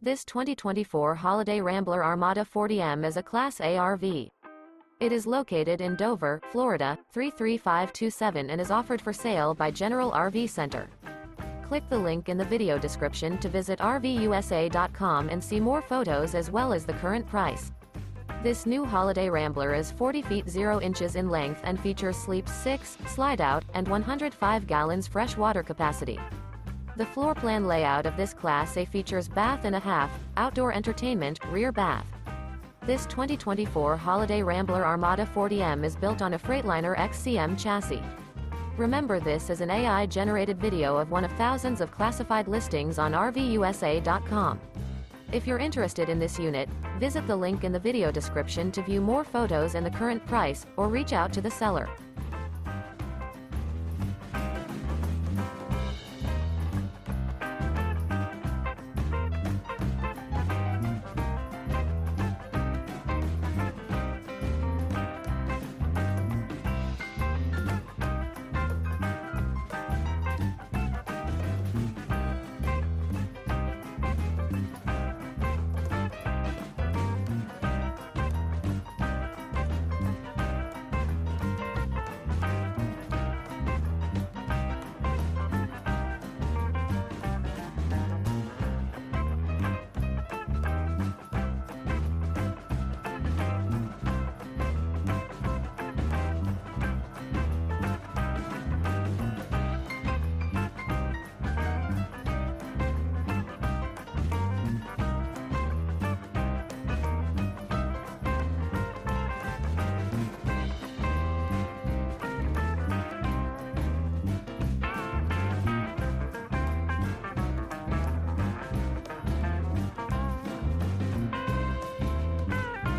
This 2024 Holiday Rambler Armada 40M is a Class A RV. It is located in Dover, Florida, 33527 and is offered for sale by General RV Center. Click the link in the video description to visit RVUSA.com and see more photos as well as the current price. This new Holiday Rambler is 40 feet 0 inches in length and features sleeps 6, slide-out, and 105 gallons fresh water capacity. The floor plan layout of this Class A features bath and a half, outdoor entertainment, rear bath. This 2024 Holiday Rambler Armada 40M is built on a Freightliner XCM chassis. Remember, this is an AI-generated video of one of thousands of classified listings on RVUSA.com. If you're interested in this unit, visit the link in the video description to view more photos and the current price, or reach out to the seller.